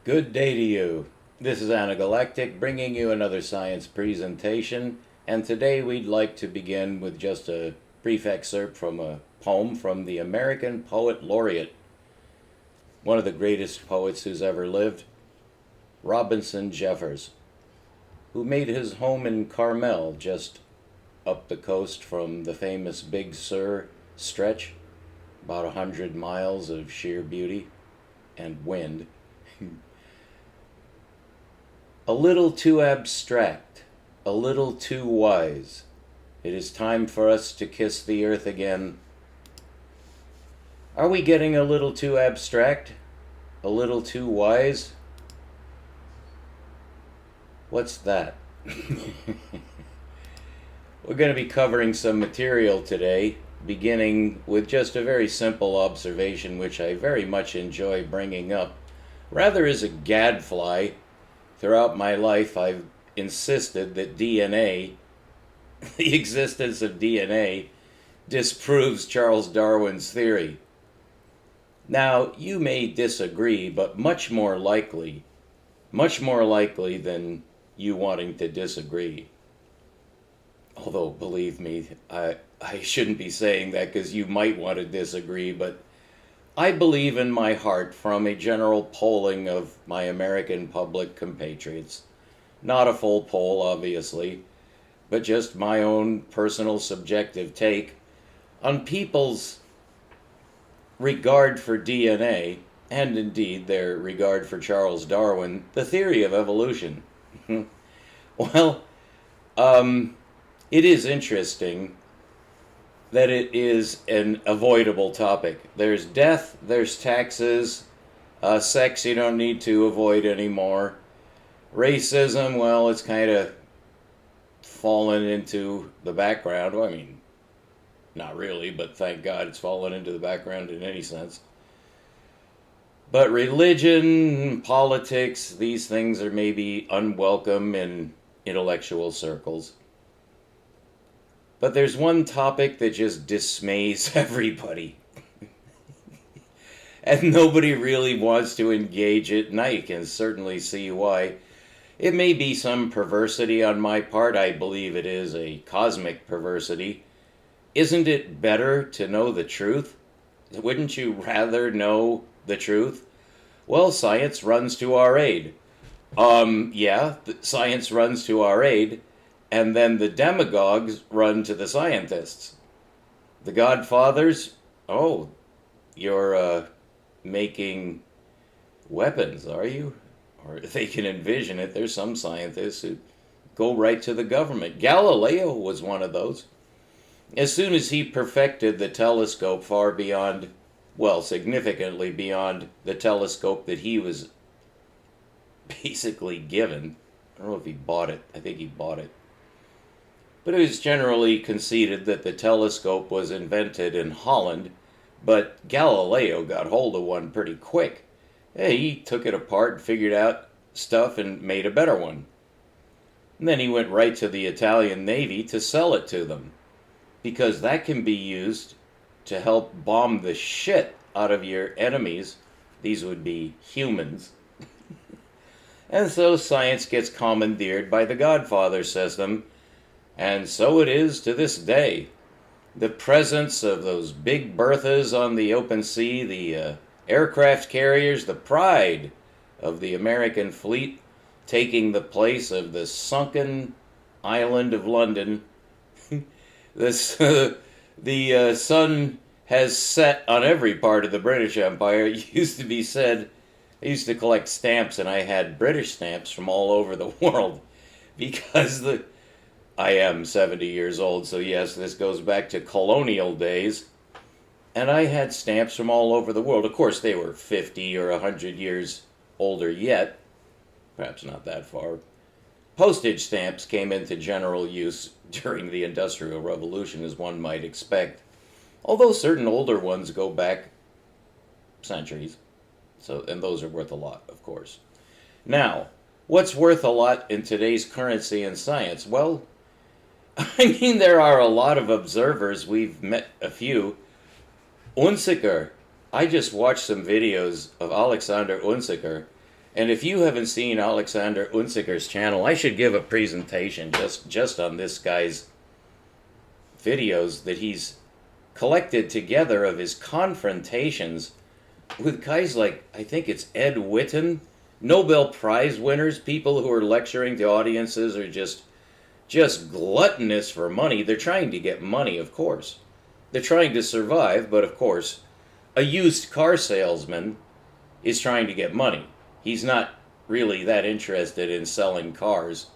Good day to you. This is Anagalactic bringing you another science presentation, and today we'd like to begin with just a brief excerpt from a poem from the American Poet Laureate, one of the greatest poets who's ever lived, Robinson Jeffers, who made his home in Carmel, just up the coast from the famous Big Sur stretch, about 100 miles of sheer beauty and wind. A little too abstract, a little too wise. It is time for us to kiss the earth again. Are we getting a little too abstract? A little too wise? What's that? We're going to be covering some material today, beginning with just a very simple observation which I very much enjoy bringing up. Rather as a gadfly, throughout my life I've insisted that DNA, the existence of DNA, disproves Charles Darwin's theory. Now, you may disagree, but much more likely than you wanting to disagree. Although, believe me, I shouldn't be saying that because you might want to disagree, but I believe in my heart from a general polling of my American public compatriots, not a full poll, obviously, but just my own personal subjective take on people's regard for DNA, and indeed their regard for Charles Darwin, the theory of evolution. Well, it is interesting that it is an avoidable topic. There's death, there's taxes, sex you don't need to avoid anymore. Racism, well, it's kind of fallen into the background. Well, I mean, not really, but thank God it's fallen into the background in any sense. But religion, politics, these things are maybe unwelcome in intellectual circles. But there's one topic that just dismays everybody. And nobody really wants to engage it, and I can certainly see why. It may be some perversity on my part. I believe it is a cosmic perversity. Isn't it better to know the truth? Wouldn't you rather know the truth? Well, science runs to our aid. Science runs to our aid, and then the demagogues run to the scientists. The godfathers, oh, you're making weapons, are you? Or they can envision it. There's some scientists who go right to the government. Galileo was one of those. As soon as he perfected the telescope far beyond, well, significantly beyond the telescope that he was basically given. I don't know if he bought it. I think he bought it. But it was generally conceded that the telescope was invented in Holland, but Galileo got hold of one pretty quick. He took it apart, figured out stuff, and made a better one. And then he went right to the Italian Navy to sell it to them, because that can be used to help bomb the shit out of your enemies. These would be humans. And so science gets commandeered by the Godfather system, and so it is to this day. The presence of those big berthas on the open sea, the aircraft carriers, the pride of the American fleet, taking the place of the sunken island of London. The sun has set on every part of the British Empire. It used to be said, I used to collect stamps, and I had British stamps from all over the world, because I am 70 years old, so yes, this goes back to colonial days. And I had stamps from all over the world. Of course, they were 50 or 100 years older yet. Perhaps not that far. Postage stamps came into general use during the Industrial Revolution, as one might expect. Although certain older ones go back centuries. And those are worth a lot, of course. Now, what's worth a lot in today's currency in science? Well, I mean, there are a lot of observers. We've met a few. Unziker. I just watched some videos of Alexander Unziker, And if you haven't seen Alexander Unziker's channel, I should give a presentation just on this guy's videos that he's collected together of his confrontations with guys like, I think it's Ed Witten, Nobel Prize winners, people who are lecturing to audiences are just gluttonous for money. They're trying to get money, of course. They're trying to survive, but of course, a used car salesman is trying to get money. He's not really that interested in selling cars.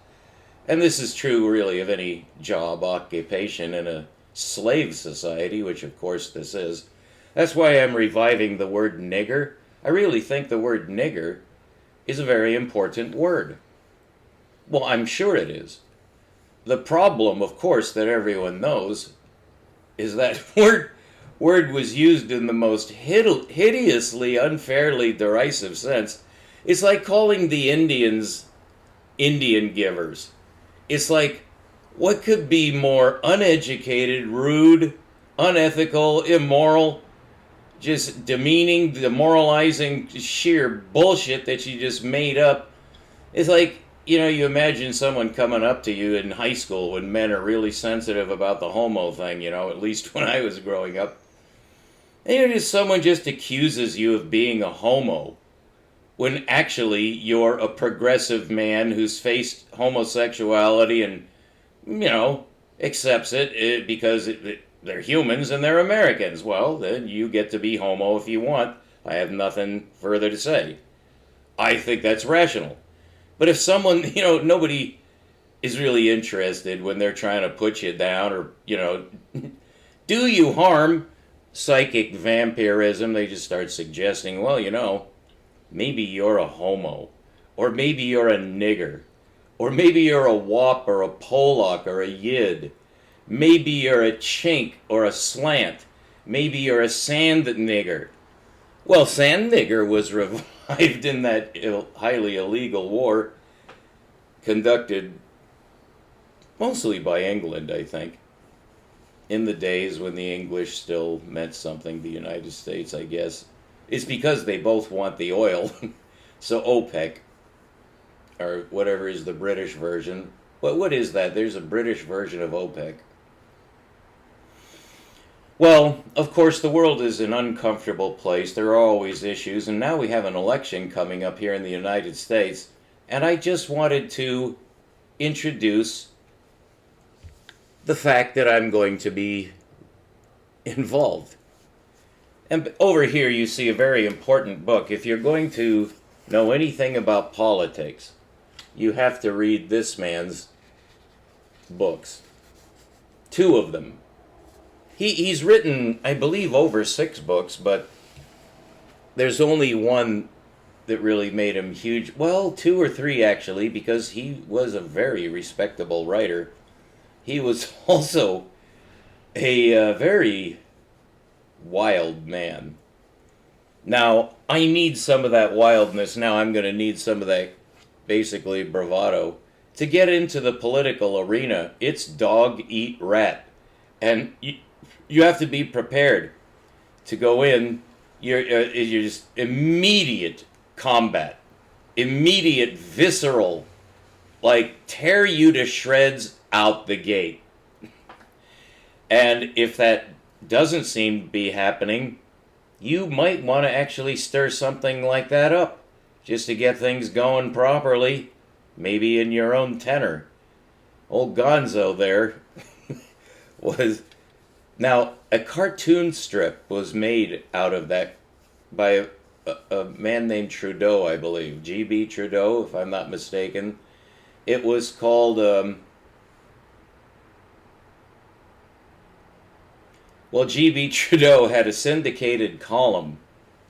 And this is true, really, of any job, occupation in a slave society, which of course this is. That's why I'm reviving the word nigger. I really think the word nigger is a very important word. Well, I'm sure it is. The problem, of course, that everyone knows is that word was used in the most hideously, unfairly derisive sense. It's like calling the Indians Indian givers. It's like, what could be more uneducated, rude, unethical, immoral, just demeaning, demoralizing, sheer bullshit that you just made up? It's like, you know, you imagine someone coming up to you in high school when men are really sensitive about the homo thing, you know, at least when I was growing up. And someone just accuses you of being a homo, when actually you're a progressive man who's faced homosexuality and, you know, accepts it because they're humans and they're Americans. Well, then you get to be homo if you want. I have nothing further to say. I think that's rational. But if someone, you know, nobody is really interested when they're trying to put you down or, you know, do you harm, psychic vampirism, they just start suggesting, well, you know, maybe you're a homo, or maybe you're a nigger, or maybe you're a wop or a Polak or a yid, maybe you're a chink or a slant, maybe you're a sand nigger. Well, sand nigger was revived in that highly illegal war conducted mostly by England, I think, in the days when the English still meant something, the United States, I guess. It's because they both want the oil. So OPEC, or whatever is the British version. What is that? There's a British version of OPEC. Well, of course, the world is an uncomfortable place. There are always issues, and now we have an election coming up here in the United States, and I just wanted to introduce the fact that I'm going to be involved. And over here you see a very important book. If you're going to know anything about politics, you have to read this man's books. 2 of them. He's written, I believe, over 6 books, but there's only one that really made him huge. Well, 2 or 3 actually, because he was a very respectable writer. He was also a very wild man. Now, I need some of that wildness. Now I'm going to need some of that, basically, bravado. To get into the political arena, it's dog eat rat. And you have to be prepared to go in. You're just immediate combat. Immediate, visceral, like tear you to shreds out the gate. And if that doesn't seem to be happening, you might want to actually stir something like that up just to get things going properly, maybe in your own tenor. Old Gonzo there was... Now, a cartoon strip was made out of that by a man named Trudeau, I believe. G.B. Trudeau, if I'm not mistaken. It was called... Well, G.B. Trudeau had a syndicated column,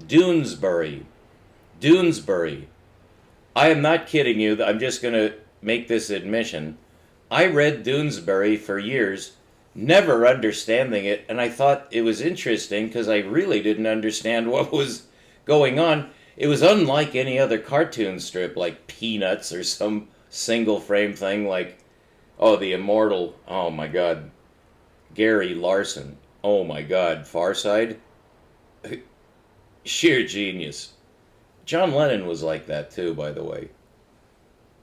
Doonesbury. I am not kidding you. I'm just going to make this admission. I read Doonesbury for years, never understanding it, and I thought it was interesting because I really didn't understand what was going on. It was unlike any other cartoon strip, like Peanuts or some single frame thing like, oh, the immortal, oh my God, Gary Larson. Oh my God, Far Side? Sheer genius. John Lennon was like that too, by the way.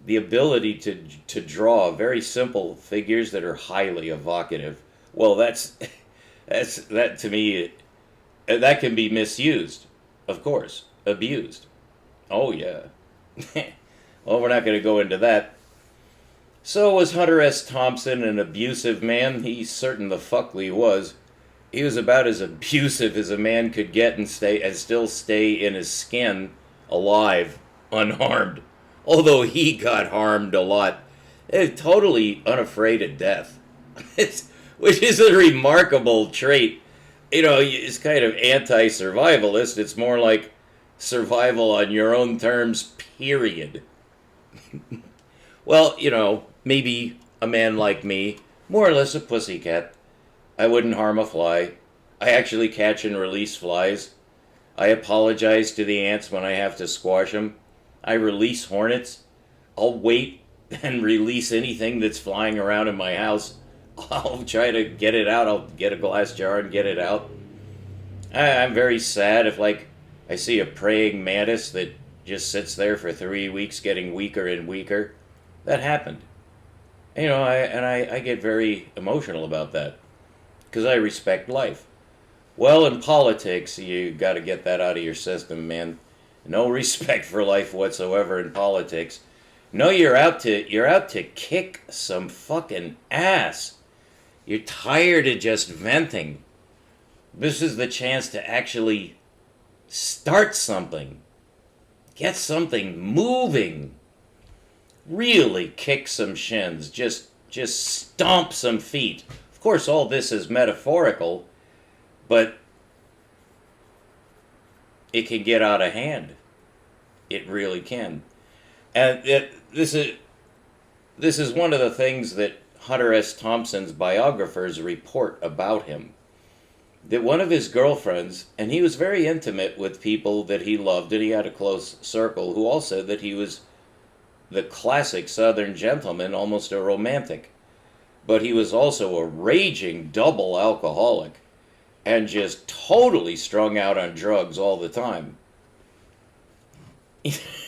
The ability to draw very simple figures that are highly evocative. Well, that to me, that can be misused, of course, abused. Oh yeah. Well, we're not going to go into that. So was Hunter S. Thompson an abusive man? He certain the fuckly was. He was about as abusive as a man could get and still stay in his skin, alive, unharmed. Although he got harmed a lot. Totally unafraid of death. Which is a remarkable trait. You know, it's kind of anti-survivalist. It's more like survival on your own terms, period. Well, you know, maybe a man like me, more or less a pussycat. I wouldn't harm a fly. I actually catch and release flies. I apologize to the ants when I have to squash them. I release hornets. I'll wait and release anything that's flying around in my house. I'll try to get it out. I'll get a glass jar and get it out. I'm very sad if, like, I see a praying mantis that just sits there for 3 weeks getting weaker and weaker. That happened. You know, I get very emotional about that because I respect life. Well, in politics, you got to get that out of your system, man. No respect for life whatsoever in politics. No, you're out to kick some fucking ass. You're tired of just venting. This is the chance to actually start something. Get something moving. Really kick some shins. Just stomp some feet. Of course, all this is metaphorical, but it can get out of hand. It really can. And this is one of the things that Hunter S. Thompson's biographers report about him. That one of his girlfriends, and he was very intimate with people that he loved, and he had a close circle, who all said that he was the classic Southern gentleman, almost a romantic. But he was also a raging double alcoholic, and just totally strung out on drugs all the time.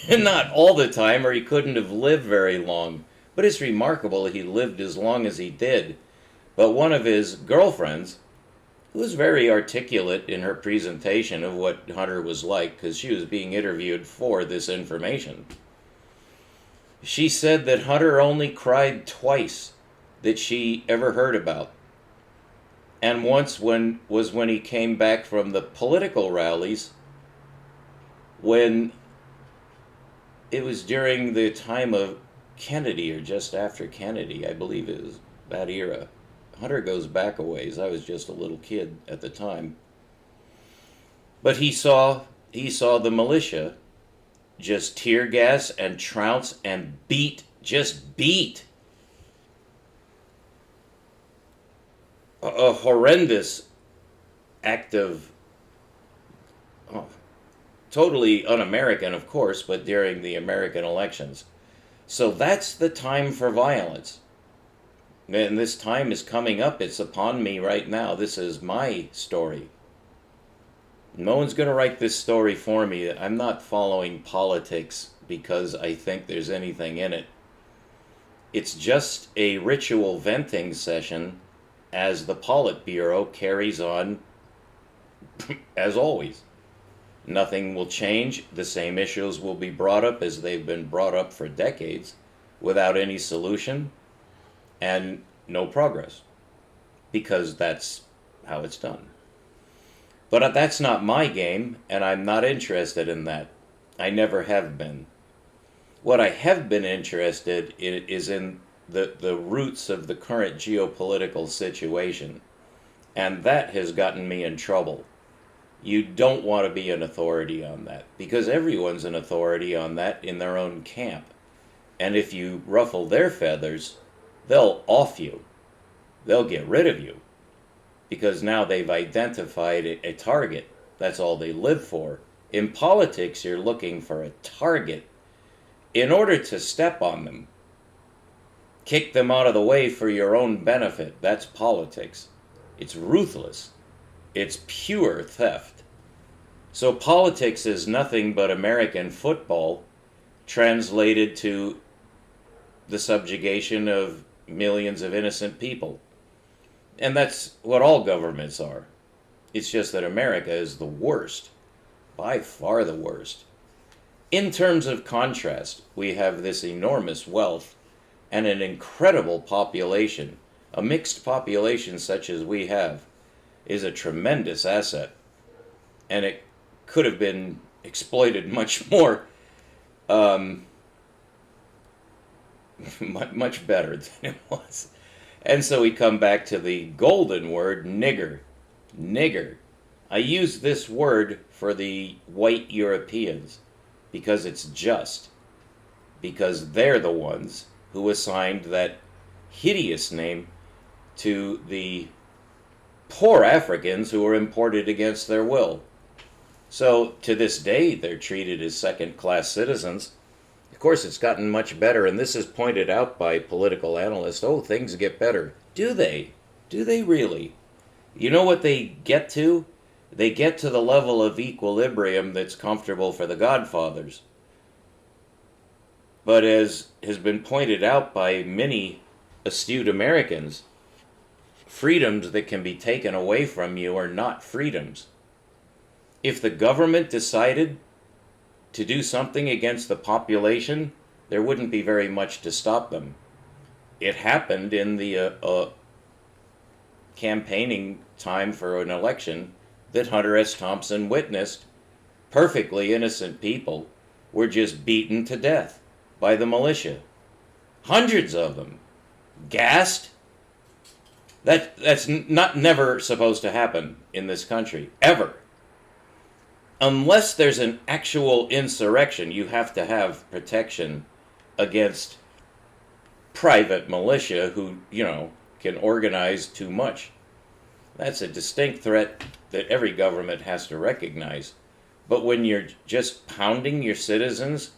Not all the time, or he couldn't have lived very long. But it's remarkable he lived as long as he did. But one of his girlfriends, who was very articulate in her presentation of what Hunter was like, because she was being interviewed for this information, she said that Hunter only cried twice that she ever heard about. And once was when he came back from the political rallies, when it was during the time of Kennedy, or just after Kennedy, I believe it was that era. Hunter goes back a ways. I was just a little kid at the time. But he saw the militia just tear gas and trounce and beat a horrendous act of, totally un-American, of course, but during the American elections. So that's the time for violence. And this time is coming up. It's upon me right now. This is my story. No one's going to write this story for me. I'm not following politics because I think there's anything in it. It's just a ritual venting session as the Politburo carries on as always. Nothing will change. The same issues will be brought up as they've been brought up for decades without any solution and no progress, because that's how it's done. But that's not my game, and I'm not interested in that. I never have been. What I have been interested in is in the roots of the current geopolitical situation, and that has gotten me in trouble. You don't want to be an authority on that, because everyone's an authority on that in their own camp. And if you ruffle their feathers, they'll off you. They'll get rid of you. Because now they've identified a target. That's all they live for. In politics, you're looking for a target in order to step on them. Kick them out of the way for your own benefit. That's politics. It's ruthless. It's pure theft. So politics is nothing but American football translated to the subjugation of millions of innocent people. And that's what all governments are. It's just that America is the worst, by far the worst. In terms of contrast, we have this enormous wealth and an incredible population. A mixed population such as we have is a tremendous asset, and it could have been exploited much more, much better than it was. And so we come back to the golden word, nigger. Nigger. I use this word for the white Europeans because it's just. Because they're the ones who assigned that hideous name to the poor Africans who were imported against their will. So to this day, they're treated as second-class citizens. Of course, it's gotten much better, and this is pointed out by political analysts. Oh, things get better. Do they? Do they really? You know what they get to? They get to the level of equilibrium that's comfortable for the Godfathers. But as has been pointed out by many astute Americans, freedoms that can be taken away from you are not freedoms. If the government decided to do something against the population, there wouldn't be very much to stop them. It happened in the campaigning time for an election that Hunter S. Thompson witnessed. Perfectly innocent people were just beaten to death by the militia. Hundreds of them. Gassed. That's never supposed to happen in this country, ever. Unless there's an actual insurrection, you have to have protection against private militia who, can organize too much. That's a distinct threat that every government has to recognize. But when you're just pounding your citizens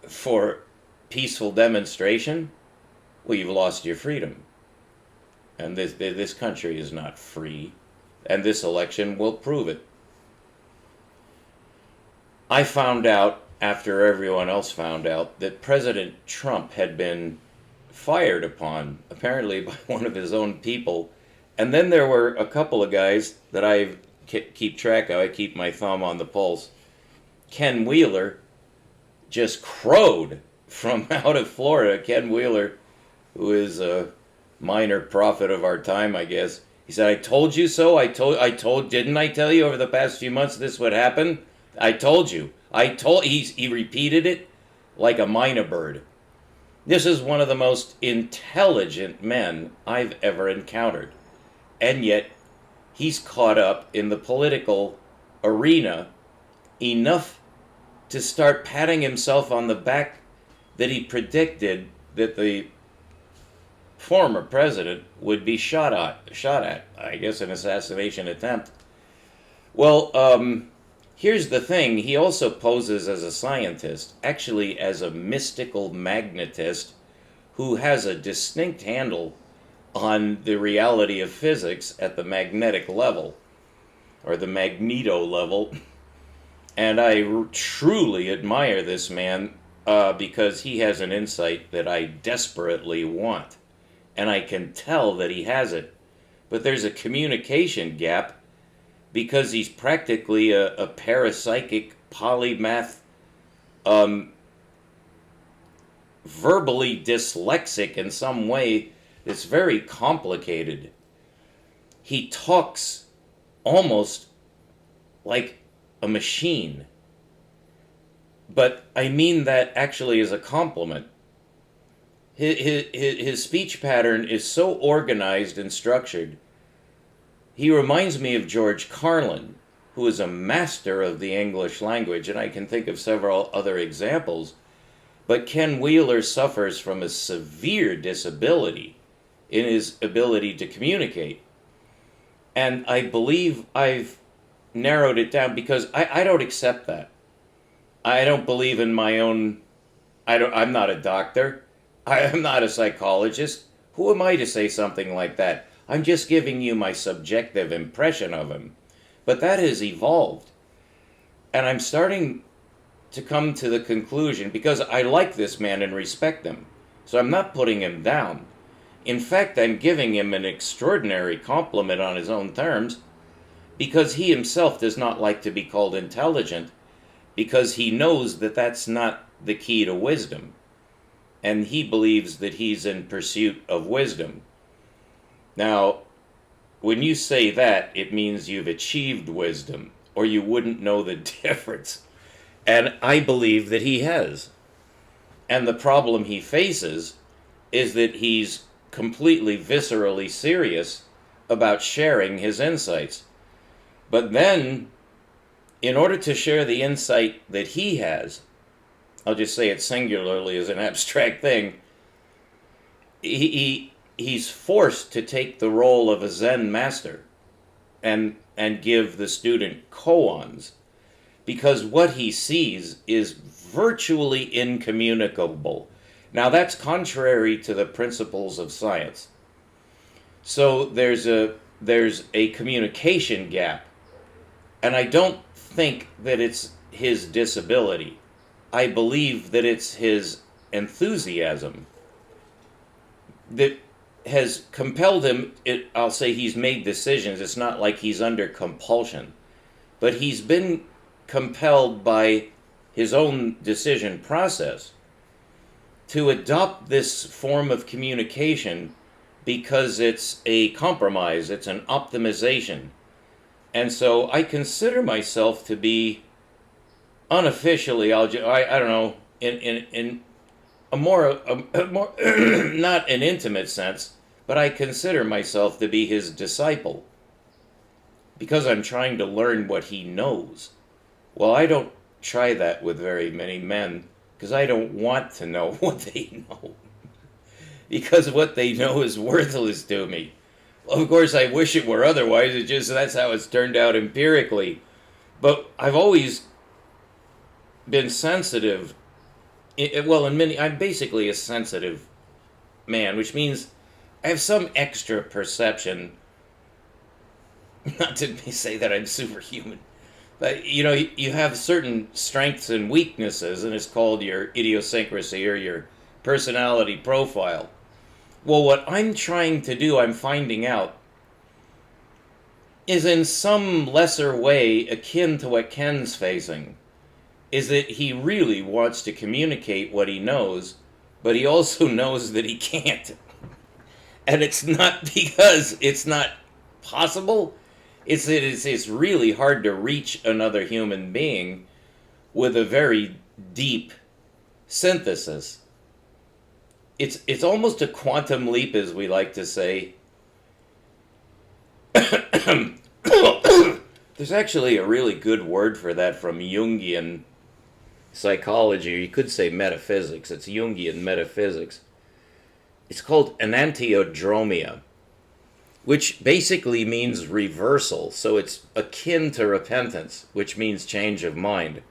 for peaceful demonstration, well, you've lost your freedom. And this country is not free, and this election will prove it. I found out, after everyone else found out, that President Trump had been fired upon, apparently by one of his own people. And then there were a couple of guys that I keep track of. I keep my thumb on the pulse. Ken Wheeler just crowed from out of Florida. Ken Wheeler, who is a minor prophet of our time, I guess. He said, "I told you so. Didn't I tell you over the past few months this would happen? I told you. He repeated it like a mynah bird. This is one of the most intelligent men I've ever encountered. And yet, he's caught up in the political arena enough to start patting himself on the back that he predicted that the former president would be shot at, I guess, an assassination attempt. Well, here's the thing. He also poses as a scientist, actually as a mystical magnetist who has a distinct handle on the reality of physics at the magnetic level, or the magneto level. And I truly admire this man because he has an insight that I desperately want. And I can tell that he has it. But there's a communication gap because he's practically a parapsychic polymath, verbally dyslexic in some way. It's very complicated. He talks almost like a machine. But I mean that actually as a compliment. His speech pattern is so organized and structured. He reminds me of George Carlin, who is a master of the English language, and I can think of several other examples. But Ken Wheeler suffers from a severe disability in his ability to communicate. And I believe I've narrowed it down because I don't accept that. I don't believe in my own... I'm not a doctor. I am not a psychologist. Who am I to say something like that? I'm just giving you my subjective impression of him. But that has evolved. And I'm starting to come to the conclusion, because I like this man and respect him, so I'm not putting him down. In fact, I'm giving him an extraordinary compliment on his own terms, because he himself does not like to be called intelligent, because he knows that that's not the key to wisdom. And he believes that he's in pursuit of wisdom. Now, when you say that, it means you've achieved wisdom, or you wouldn't know the difference. And I believe that he has. And the problem he faces is that he's completely viscerally serious about sharing his insights. But then, in order to share the insight that he has, I'll just say it singularly as an abstract thing, he's forced to take the role of a Zen master and give the student koans, because what he sees is virtually incommunicable. Now, that's contrary to the principles of science. So there's a communication gap. And I don't think that it's his disability. I believe that it's his enthusiasm that has compelled him. I'll say he's made decisions. It's not like he's under compulsion. But he's been compelled by his own decision process to adopt this form of communication, because it's a compromise, it's an optimization. And so I consider myself to be unofficially, I don't know, in a more not an intimate sense, but I consider myself to be his disciple, because I'm trying to learn what he knows. Well, I don't try that with very many men, because I don't want to know what they know, because what they know is worthless to me. Of course, I wish it were otherwise. It's just that's how it's turned out empirically. But I've always been sensitive. I'm basically a sensitive man, which means I have some extra perception. Not to say that I'm superhuman, but you have certain strengths and weaknesses, and it's called your idiosyncrasy or your personality profile. Well, what I'm trying to do, I'm finding out, is in some lesser way akin to what Ken's facing, is that he really wants to communicate what he knows, but he also knows that he can't. And it's not because it's not possible, it's that it's really hard to reach another human being with a very deep synthesis. It's almost a quantum leap, as we like to say. There's actually a really good word for that from Jungian psychology, or you could say metaphysics. It's Jungian metaphysics. It's called enantiodromia, which basically means reversal. So it's akin to repentance, which means change of mind.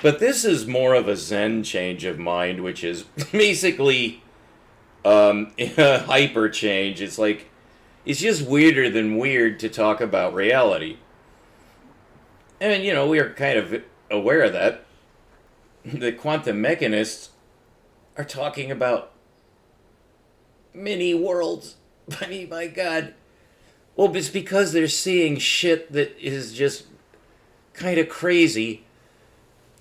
But this is more of a Zen change of mind, which is basically a hyper change. It's like, it's just weirder than weird to talk about reality. And, we are kind of aware of that. The quantum mechanists are talking about mini worlds. I mean, my God. Well, it's because they're seeing shit that is just kind of crazy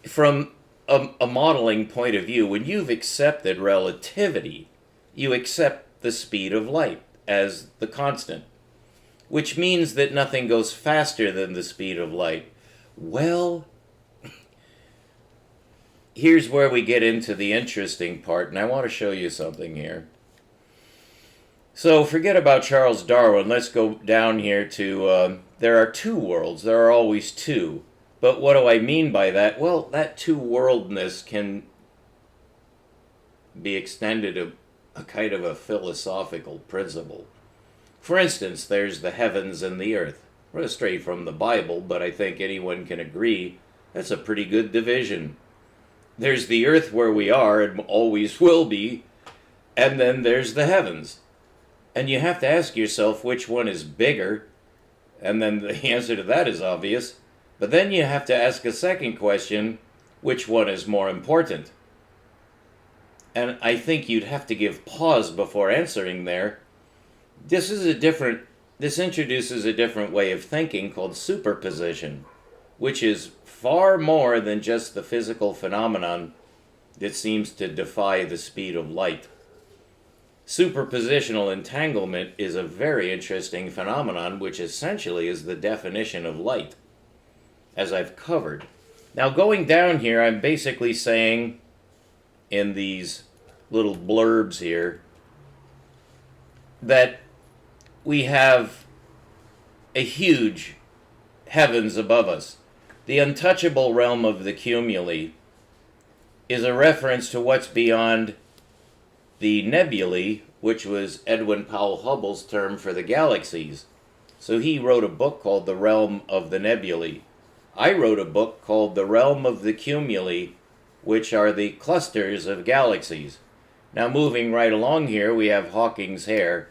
from a modeling point of view. When you've accepted relativity, you accept the speed of light as the constant, which means that nothing goes faster than the speed of light. Well, here's where we get into the interesting part, and I want to show you something here. So forget about Charles Darwin. Let's go down here to, there are two worlds. There are always two. But what do I mean by that? Well, that two-worldness can be extended to a kind of a philosophical principle. For instance, there's the heavens and the earth. We're straight from the Bible, but I think anyone can agree that's a pretty good division. There's the earth where we are and always will be, and then there's the heavens. And you have to ask yourself which one is bigger, and then the answer to that is obvious. But then you have to ask a second question, which one is more important? And I think you'd have to give pause before answering there. This introduces a different way of thinking called superposition, which is far more than just the physical phenomenon that seems to defy the speed of light. Superpositional entanglement is a very interesting phenomenon, which essentially is the definition of light, as I've covered. Now, going down here, I'm basically saying in these little blurbs here that we have a huge heavens above us. The untouchable realm of the cumuli is a reference to what's beyond the nebulae, which was Edwin Powell Hubble's term for the galaxies. So he wrote a book called The Realm of the Nebulae. I wrote a book called The Realm of the Cumuli, which are the clusters of galaxies. Now, moving right along here, we have Hawking's hair.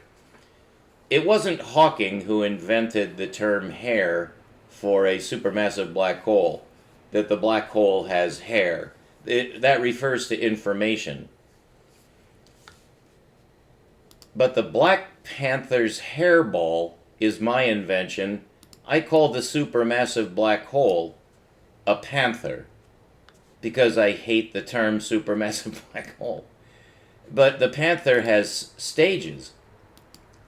It wasn't Hawking who invented the term hair for a supermassive black hole, that the black hole has hair. That refers to information. But the Black Panther's hairball is my invention. I call the supermassive black hole a panther because I hate the term supermassive black hole. But the panther has stages,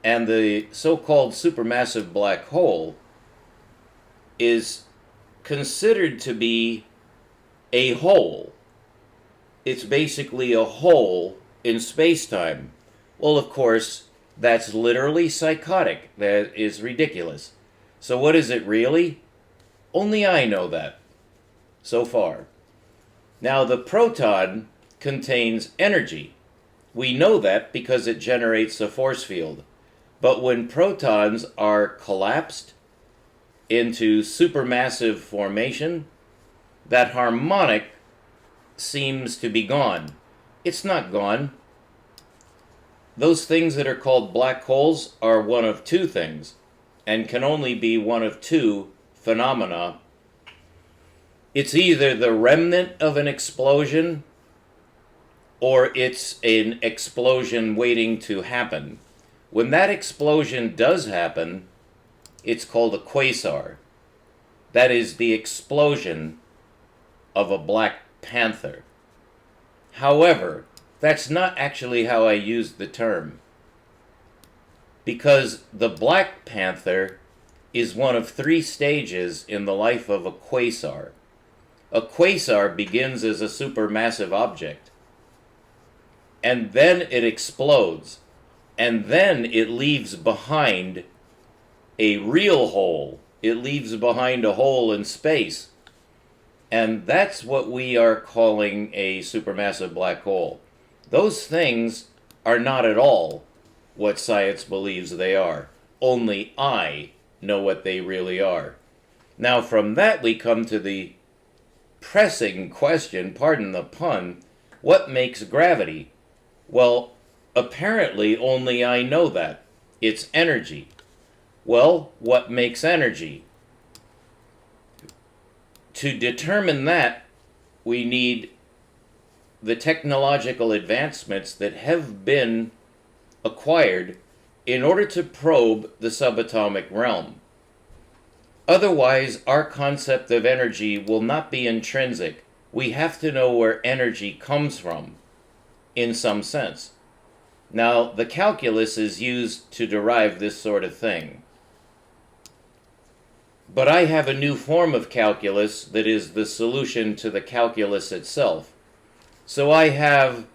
and the so-called supermassive black hole is considered to be a hole. It's basically a hole in space-time. Well, of course, that's literally psychotic. That is ridiculous. So what is it really? Only I know that, so far. Now, the proton contains energy. We know that because it generates a force field. But when protons are collapsed into supermassive formation, that harmonic seems to be gone. It's not gone. Those things that are called black holes are one of two things, and can only be one of two phenomena. It's either the remnant of an explosion, or it's an explosion waiting to happen. When that explosion does happen, it's called a quasar. That is the explosion of a black panther. However, that's not actually how I use the term, because the Black Panther is one of three stages in the life of a quasar. A quasar begins as a supermassive object, and then it explodes, and then it leaves behind a real hole. It leaves behind a hole in space, and that's what we are calling a supermassive black hole. Those things are not at all what science believes they are. Only I know what they really are. Now, from that we come to the pressing question, pardon the pun, what makes gravity? Well, apparently only I know that. It's energy. Well, what makes energy? To determine that, we need the technological advancements that have been acquired in order to probe the subatomic realm. Otherwise, our concept of energy will not be intrinsic. We have to know where energy comes from, in some sense. Now, the calculus is used to derive this sort of thing. But I have a new form of calculus that is the solution to the calculus itself. So I have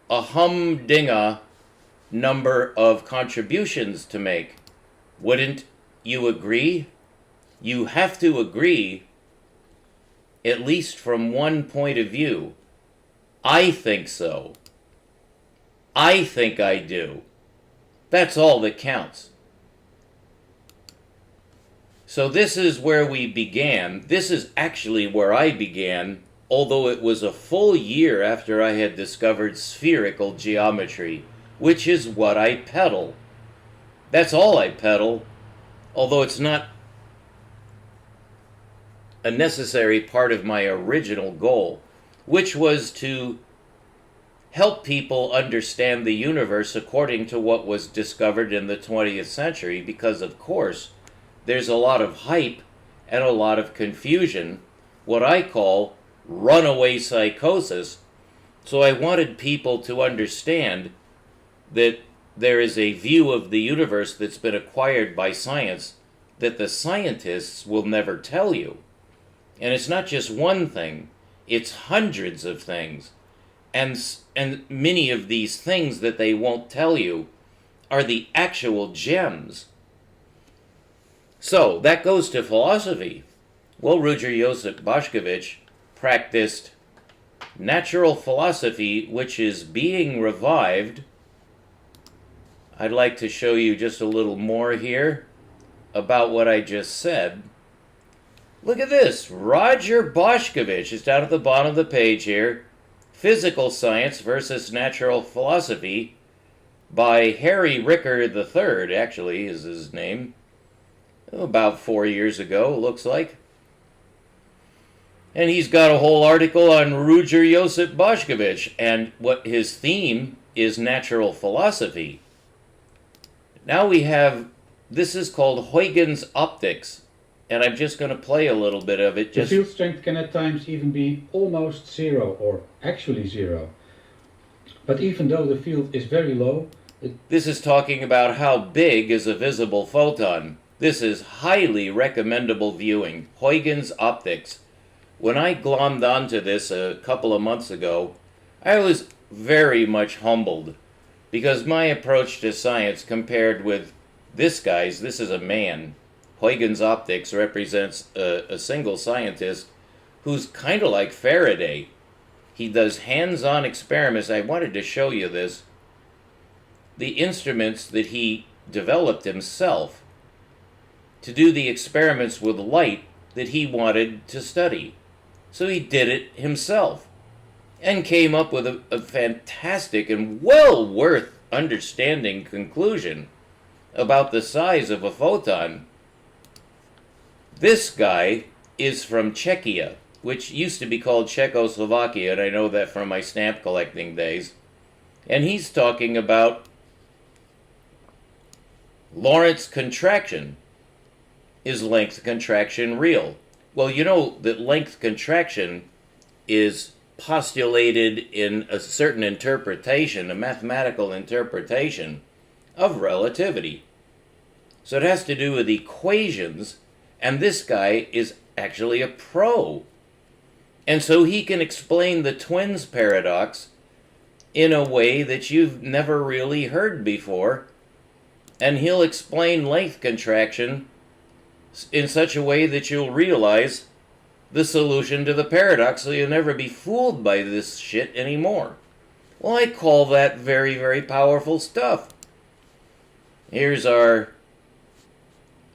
a humdinger number of contributions to make. Wouldn't you agree? You have to agree, at least from one point of view. I think so. I think I do. That's all that counts. So this is where we began. This is actually where I began, although it was a full year after I had discovered spherical geometry, which is what I peddle. That's all I peddle, although it's not a necessary part of my original goal, which was to help people understand the universe according to what was discovered in the 20th century, because, of course, there's a lot of hype and a lot of confusion, what I call runaway psychosis. So I wanted people to understand that there is a view of the universe that's been acquired by science that the scientists will never tell you. And it's not just one thing, it's hundreds of things. And many of these things that they won't tell you are the actual gems. So that goes to philosophy. Well, Ruđer Josip Bošković practiced natural philosophy, which is being revived. I'd like to show you just a little more here about what I just said. Look at this. Ruđer Bošković is down at the bottom of the page here. Physical Science versus Natural Philosophy by Harry Ricker III, actually, is his name. About 4 years ago, looks like. And he's got a whole article on Ruđer Josip Bošković, and what his theme is natural philosophy. Now we have, this is called Huygens optics, and I'm just going to play a little bit of it. The field strength can at times even be almost zero, or actually zero. But even though the field is very low, this is talking about how big is a visible photon. This is highly recommendable viewing. Huygens optics. When I glommed onto this a couple of months ago, I was very much humbled, because my approach to science compared with this guy's, this is a man. Huygens optics represents a single scientist who's kind of like Faraday. He does hands-on experiments. I wanted to show you this. The instruments that he developed himself to do the experiments with light that he wanted to study. So he did it himself and came up with a fantastic and well worth understanding conclusion about the size of a photon. This guy is from Czechia, which used to be called Czechoslovakia, and I know that from my stamp collecting days. And he's talking about Lorentz contraction. Is length contraction real? Well, you know that length contraction is postulated in a certain interpretation, a mathematical interpretation of relativity. So it has to do with equations. And this guy is actually a pro. And so he can explain the twins paradox in a way that you've never really heard before. And he'll explain length contraction in such a way that you'll realize the solution to the paradox, so you'll never be fooled by this shit anymore. Well, I call that very, very powerful stuff. Here's our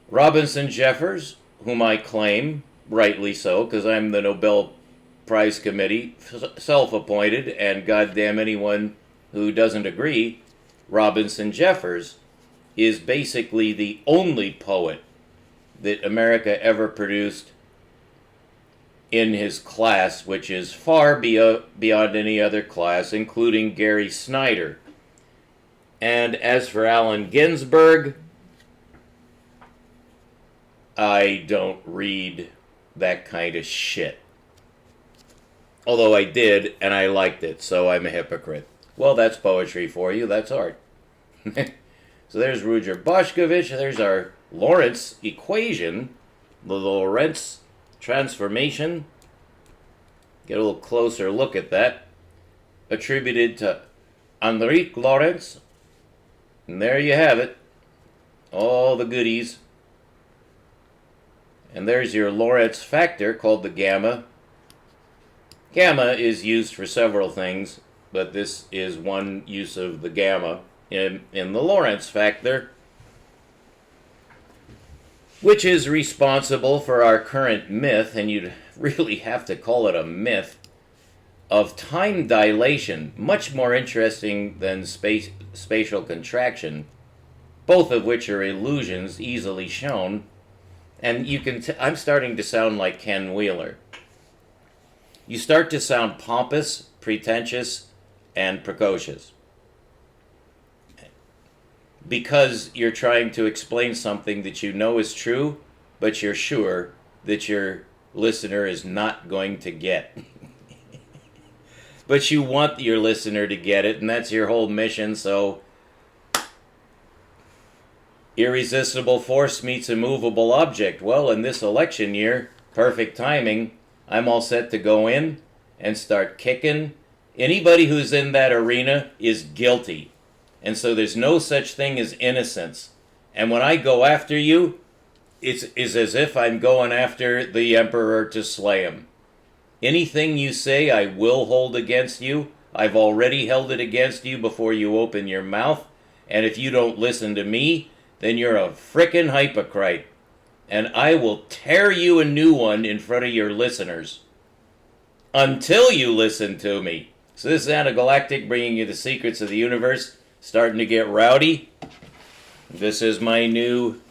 Robinson Jeffers, whom I claim, rightly so, because I'm the Nobel Prize Committee, self-appointed, and goddamn anyone who doesn't agree, Robinson Jeffers is basically the only poet that America ever produced in his class, which is far beyond any other class, including Gary Snyder. And as for Allen Ginsberg, I don't read that kind of shit. Although I did, and I liked it, so I'm a hypocrite. Well, that's poetry for you, that's art. So there's Ruđer Bošković, there's our Lorentz equation, the Lorentz transformation. Get a little closer look at that. Attributed to Heinrich Lorentz. And there you have it. All the goodies. And there's your Lorentz factor called the gamma. Gamma is used for several things, but this is one use of the gamma in the Lorentz factor, which is responsible for our current myth, and you'd really have to call it a myth, of time dilation, much more interesting than spatial contraction, both of which are illusions easily shown. And I'm starting to sound like Ken Wheeler. You start to sound pompous, pretentious, and precocious. Because you're trying to explain something that you know is true, but you're sure that your listener is not going to get. But you want your listener to get it, and that's your whole mission, so irresistible force meets immovable object. Well, in this election year, perfect timing, I'm all set to go in and start kicking. Anybody who's in that arena is guilty. And so there's no such thing as innocence. And when I go after you, it's as if I'm going after the emperor to slay him. Anything you say, I will hold against you. I've already held it against you before you open your mouth. And if you don't listen to me, then you're a frickin' hypocrite. And I will tear you a new one in front of your listeners. Until you listen to me. So this is Anagalactic bringing you the secrets of the universe. Starting to get rowdy. This is my new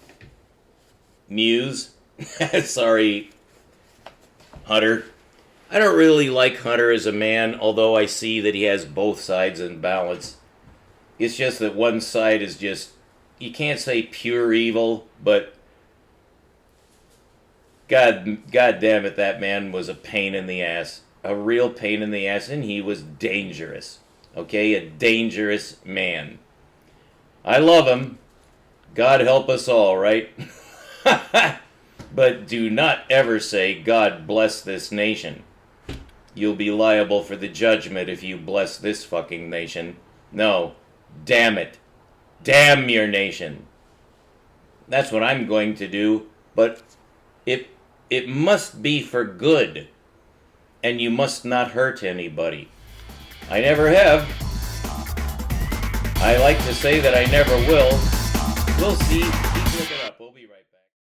muse. Sorry, Hunter. I don't really like Hunter as a man, although I see that he has both sides in balance. It's just that one side is just, you can't say pure evil, but God damn it, that man was a pain in the ass. A real pain in the ass, and he was dangerous. Okay, a dangerous man. I love him. God help us all, right? But do not ever say, God bless this nation. You'll be liable for the judgment if you bless this fucking nation. No, damn it. Damn your nation. That's what I'm going to do, but it must be for good. And you must not hurt anybody. I never have. I like to say that I never will. We'll see.